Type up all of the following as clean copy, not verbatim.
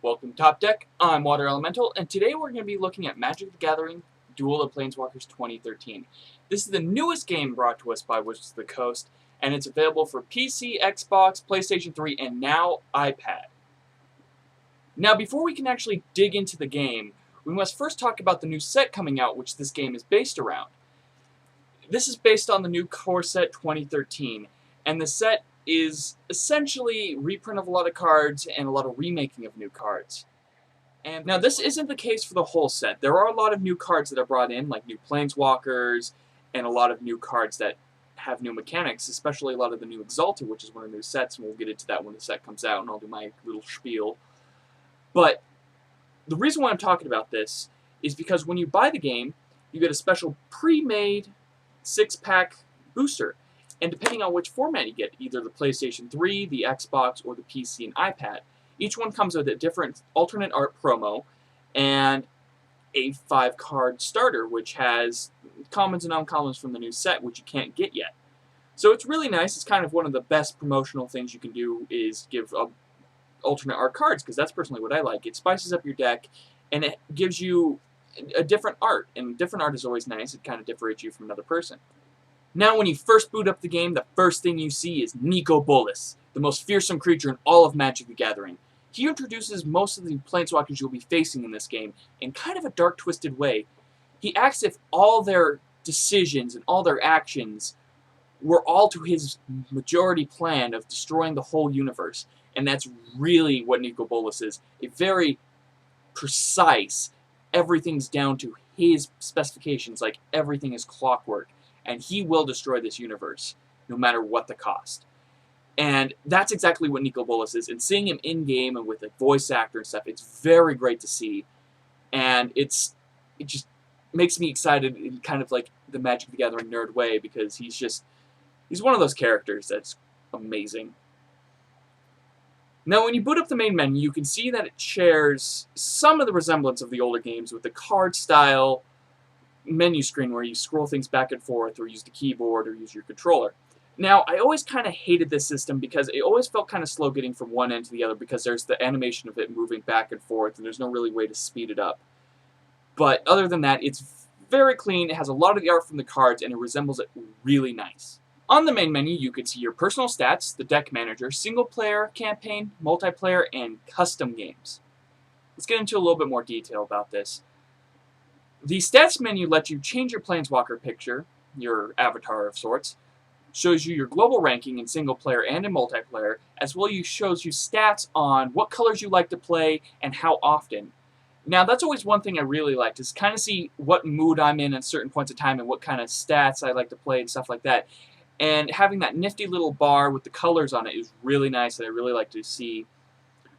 Welcome to Top Deck, I'm Water Elemental, and today we're going to be looking at Magic the Gathering Duel of Planeswalkers 2013. This is the newest game brought to us by Wizards of the Coast, and it's available for PC, Xbox, PlayStation 3, and now iPad. Now, before we can actually dig into the game, we must first talk about the new set coming out, which this game is based around. This is based on the new core set 2013, and the set is essentially reprint of a lot of cards and a lot of remaking of new cards. And now this isn't the case for the whole set. There are a lot of new cards that are brought in, like new Planeswalkers, and a lot of new cards that have new mechanics, especially a lot of the new Exalted, which is one of the new sets, and we'll get into that when the set comes out, and I'll do my little spiel. But the reason why I'm talking about this is because when you buy the game, you get a special pre-made 6-pack booster. And depending on which format you get, either the PlayStation 3, the Xbox, or the PC and iPad, each one comes with a different alternate art promo and a 5-card starter, which has commons and uncommons from the new set, which you can't get yet. So it's really nice. It's kind of one of the best promotional things you can do is give alternate art cards, because that's personally what I like. It spices up your deck, and it gives you a different art, and different art is always nice. It kind of differentiates you from another person. Now, when you first boot up the game, the first thing you see is Nicol, Bolas, the most fearsome creature in all of Magic the Gathering. He introduces most of the Planeswalkers you'll be facing in this game in kind of a dark, twisted way. He acts as if all their decisions and all their actions were all to his majority plan of destroying the whole universe. And that's really what Nicol Bolas is. A very precise, everything's down to his specifications, like everything is clockwork. And he will destroy this universe, no matter what the cost. And that's exactly what Nicol Bolas is. And seeing him in-game and with a voice actor and stuff, it's very great to see. And it just makes me excited in kind of like the Magic the Gathering nerd way, because he's one of those characters that's amazing. Now, when you boot up the main menu, you can see that it shares some of the resemblance of the older games with the card style menu screen where you scroll things back and forth or use the keyboard or use your controller. Now, I always kind of hated this system because it always felt kind of slow getting from one end to the other, because there's the animation of it moving back and forth and there's no really way to speed it up. But other than that, it's very clean. It has a lot of the art from the cards and it resembles it really nice. On the main menu, you can see your personal stats, the deck manager, single player, campaign, multiplayer, and custom games. Let's get into a little bit more detail about this. The stats menu lets you change your Planeswalker picture, your avatar of sorts, shows you your global ranking in single player and in multiplayer, as well as shows you stats on what colors you like to play and how often. Now, that's always one thing I really like, is kind of see what mood I'm in at certain points of time and what kind of stats I like to play and stuff like that. And having that nifty little bar with the colors on it is really nice, and I really like to see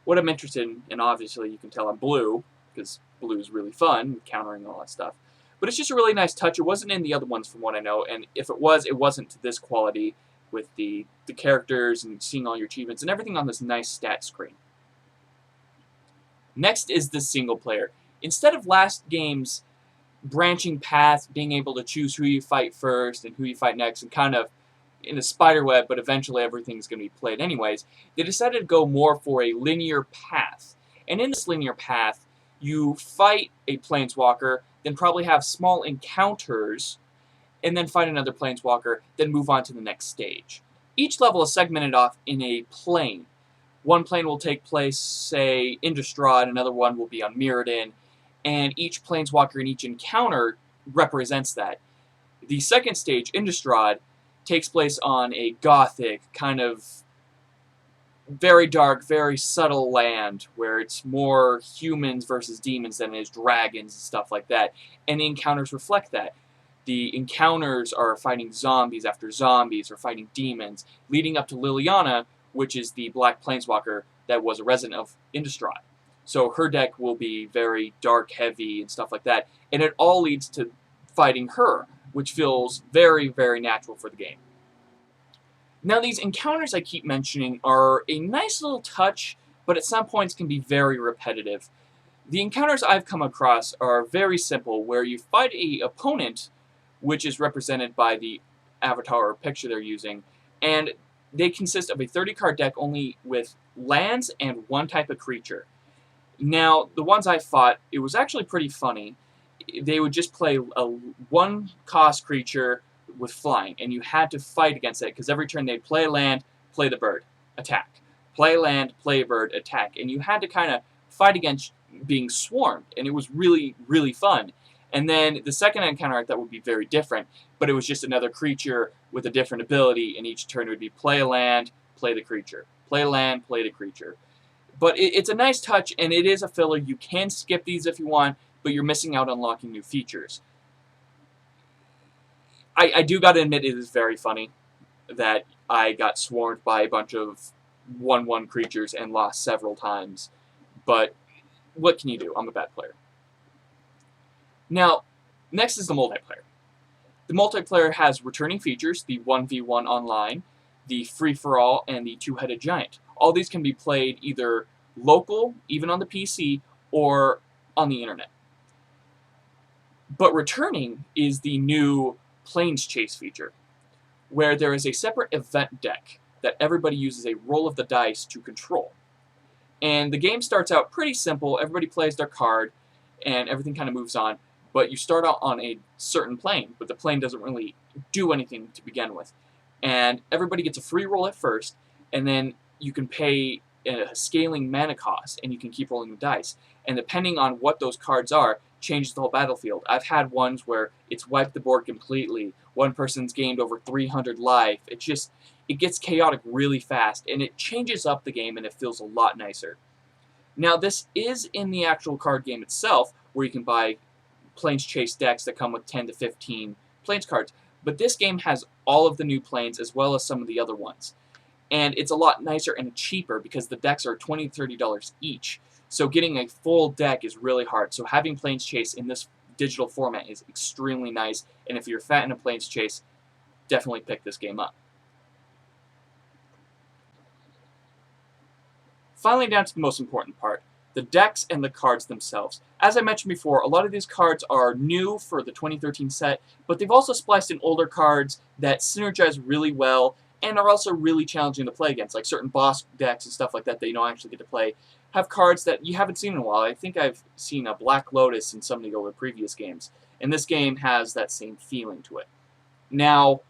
what I'm interested in. And obviously, you can tell I'm blue, because blue is really fun, countering all that stuff. But it's just a really nice touch. It wasn't in the other ones from what I know, and if it was, it wasn't to this quality with the characters and seeing all your achievements and everything on this nice stat screen. Next is the single player. Instead of last game's branching path, being able to choose who you fight first and who you fight next, and kind of in a spider web, but eventually everything's going to be played anyways, they decided to go more for a linear path. And in this linear path, you fight a Planeswalker, then probably have small encounters, and then fight another Planeswalker, then move on to the next stage. Each level is segmented off in a plane. One plane will take place, say, in Innistrad, another one will be on Mirrodin, and each Planeswalker in each encounter represents that. The second stage, Innistrad, takes place on a gothic, kind of very dark, very subtle land where it's more humans versus demons than it is dragons and stuff like that. And the encounters reflect that. The encounters are fighting zombies after zombies or fighting demons, leading up to Liliana, which is the black Planeswalker that was a resident of Innistrad. So her deck will be very dark, heavy, and stuff like that. And it all leads to fighting her, which feels very, very natural for the game. Now, these encounters I keep mentioning are a nice little touch, but at some points can be very repetitive. The encounters I've come across are very simple, where you fight an opponent, which is represented by the avatar or picture they're using, and they consist of a 30-card deck only with lands and one type of creature. Now, the ones I fought, it was actually pretty funny. They would just play a one-cost creature with flying, and you had to fight against it, because every turn they'd play a land, play the bird, attack. Play land, play a bird, attack. And you had to kind of fight against being swarmed, and it was really, really fun. And then the second encounter I thought would be very different, but it was just another creature with a different ability, and each turn it would be play a land, play the creature. Play a land, play the creature. But it's a nice touch, and it is a filler. You can skip these if you want, but you're missing out on unlocking new features. I do gotta admit, it is very funny that I got swarmed by a bunch of 1/1 creatures and lost several times. But what can you do? I'm a bad player. Now, next is the multiplayer. The multiplayer has returning features, the 1v1 online, the free-for-all, and the two-headed giant. All these can be played either local, even on the PC, or on the internet. But returning is the new Planechase feature, where there is a separate event deck that everybody uses a roll of the dice to control. And the game starts out pretty simple. Everybody plays their card, and everything kind of moves on. But you start out on a certain plane, but the plane doesn't really do anything to begin with. And everybody gets a free roll at first, and then you can pay a scaling mana cost, and you can keep rolling the dice. And depending on what those cards are, changes the whole battlefield. I've had ones where it's wiped the board completely. One person's gained over 300 life. It gets chaotic really fast, and it changes up the game, and it feels a lot nicer. Now, this is in the actual card game itself, where you can buy Planechase decks that come with 10 to 15 Planes cards. But this game has all of the new Planes, as well as some of the other ones. And it's a lot nicer and cheaper, because the decks are $20 to $30 each. So getting a full deck is really hard. So having Planechase in this digital format is extremely nice. And if you're fat in a Planechase, definitely pick this game up. Finally, down to the most important part, the decks and the cards themselves. As I mentioned before, a lot of these cards are new for the 2013 set, but they've also spliced in older cards that synergize really well and are also really challenging to play against, like certain boss decks and stuff like that that you don't actually get to play, have cards that you haven't seen in a while. I think I've seen a Black Lotus in some of the older previous games, and this game has that same feeling to it. Now,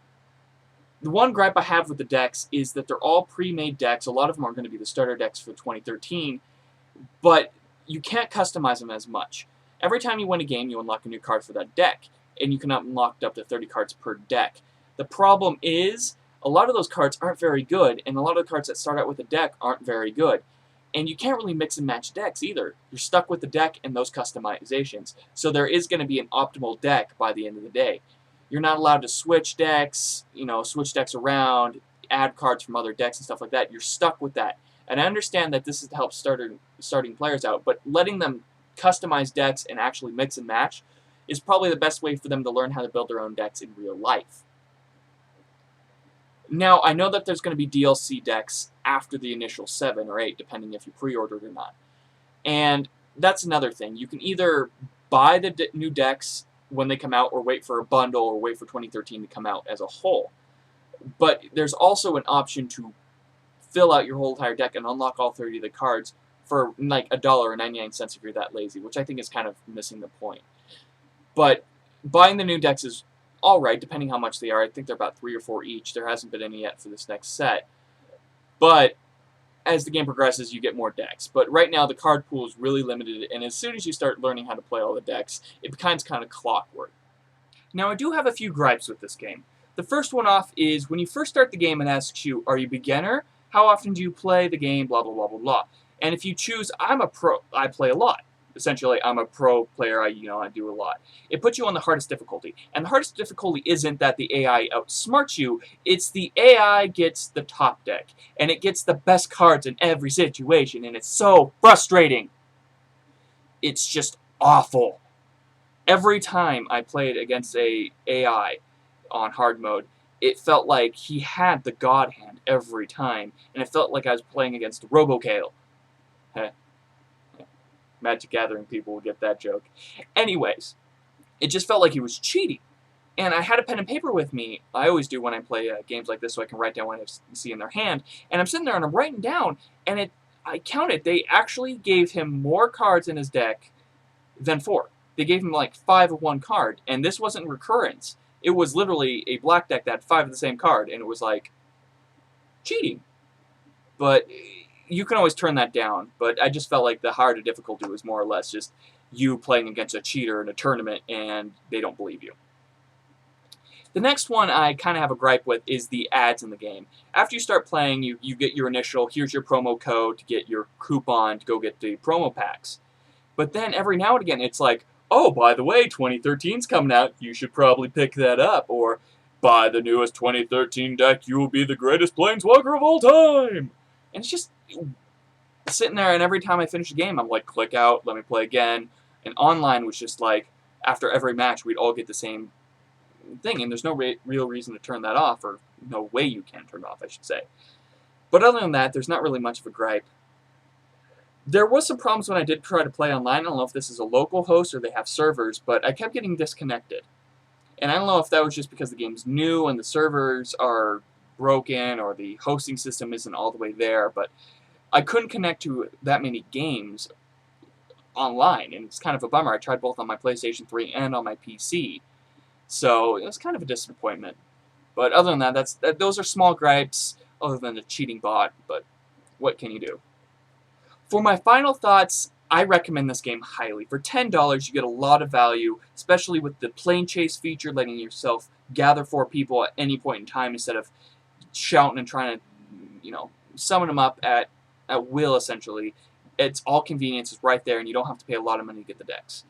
the one gripe I have with the decks is that they're all pre-made decks. A lot of them are going to be the starter decks for 2013, but you can't customize them as much. Every time you win a game, you unlock a new card for that deck, and you can unlock up to 30 cards per deck. The problem is, a lot of those cards aren't very good, and a lot of the cards that start out with a deck aren't very good. And you can't really mix and match decks either. You're stuck with the deck and those customizations. So there is going to be an optimal deck by the end of the day. You're not allowed to switch decks, switch decks around, add cards from other decks and stuff like that. You're stuck with that. And I understand that this is to help starting players out, but letting them customize decks and actually mix and match is probably the best way for them to learn how to build their own decks in real life. Now, I know that there's going to be DLC decks after the initial 7 or 8, depending if you pre-ordered or not. And that's another thing. You can either buy the new decks when they come out, or wait for a bundle, or wait for 2013 to come out as a whole. But there's also an option to fill out your whole entire deck and unlock all 30 of the cards for like $1.99 if you're that lazy, which I think is kind of missing the point. But buying the new decks is alright, depending how much they are. I think they're about 3 or 4 each. There hasn't been any yet for this next set. But as the game progresses, you get more decks. But right now, the card pool is really limited, and as soon as you start learning how to play all the decks, it becomes kind of clockwork. Now, I do have a few gripes with this game. The first one off is when you first start the game, it asks you, are you a beginner? How often do you play the game? Blah, blah, blah, blah, blah. And if you choose, I'm a pro, I play a lot. Essentially, I'm a pro player, I do a lot. It puts you on the hardest difficulty. And the hardest difficulty isn't that the AI outsmarts you, it's the AI gets the top deck. And it gets the best cards in every situation, and it's so frustrating. It's just awful. Every time I played against a AI on hard mode, it felt like he had the God Hand every time, and it felt like I was playing against Robocale. Heh. Magic Gathering people will get that joke. Anyways, it just felt like he was cheating. And I had a pen and paper with me. I always do when I play games like this, so I can write down what I see in their hand. And I'm sitting there and I'm writing down, and I counted, they actually gave him more cards in his deck than 4. They gave him like 5 of one card, and this wasn't recurrence. It was literally a black deck that had 5 of the same card, and it was like cheating. But you can always turn that down. But I just felt like the harder difficulty was more or less just you playing against a cheater in a tournament, and they don't believe you. The next one I kind of have a gripe with is the ads in the game. After you start playing, you get your initial, here's your promo code to get your coupon to go get the promo packs. But then every now and again, it's like, oh, by the way, 2013's coming out, you should probably pick that up. Or, buy the newest 2013 deck, you will be the greatest Planeswalker of all time. And it's just sitting there, and every time I finish the game, I'm like, click out, let me play again. And online was just like, after every match, we'd all get the same thing, and there's no real reason to turn that off, or no way you can turn it off, I should say. But other than that, there's not really much of a gripe. There was some problems when I did try to play online. I don't know if this is a local host or they have servers, but I kept getting disconnected. And I don't know if that was just because the game's new and the servers are broken or the hosting system isn't all the way there, but I couldn't connect to that many games online, and it's kind of a bummer. I tried both on my PlayStation 3 and on my PC. So it was kind of a disappointment. But other than that, those are small gripes, other than the cheating bot, but what can you do? For my final thoughts, I recommend this game highly. For $10, you get a lot of value, especially with the Planechase feature, letting yourself gather 4 people at any point in time instead of shouting and trying to, summon them up at will, essentially. It's all convenience. It's right there, and you don't have to pay a lot of money to get the decks.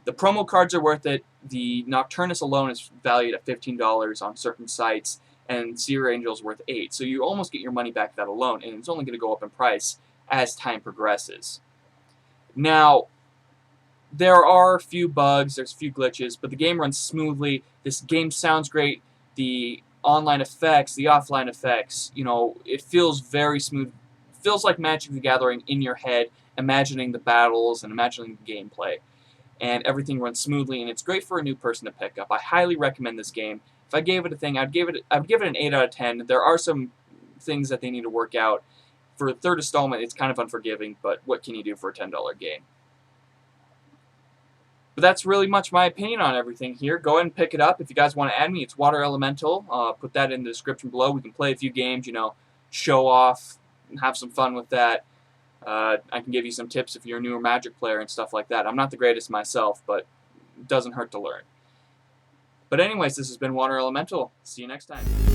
The promo cards are worth it. The Nocturnus alone is valued at $15 on certain sites, and Seer Angel is worth $8. So you almost get your money back that alone, and it's only going to go up in price as time progresses. Now, there are a few bugs, there's a few glitches, but the game runs smoothly. This game sounds great. The online effects, the offline effects, it feels very smooth. It feels like Magic the Gathering in your head, imagining the battles and imagining the gameplay. And everything runs smoothly, and it's great for a new person to pick up. I highly recommend this game. If I gave it a thing, I'd give it an 8 out of 10. There are some things that they need to work out. For a third installment, it's kind of unforgiving, but what can you do for a $10 game? But that's really much my opinion on everything here. Go ahead and pick it up. If you guys want to add me, it's Water Elemental. Put that in the description below. We can play a few games, show off, and have some fun with that. I can give you some tips if you're a newer Magic player and stuff like that. I'm not the greatest myself, but it doesn't hurt to learn. But anyways, this has been Water Elemental. See you next time.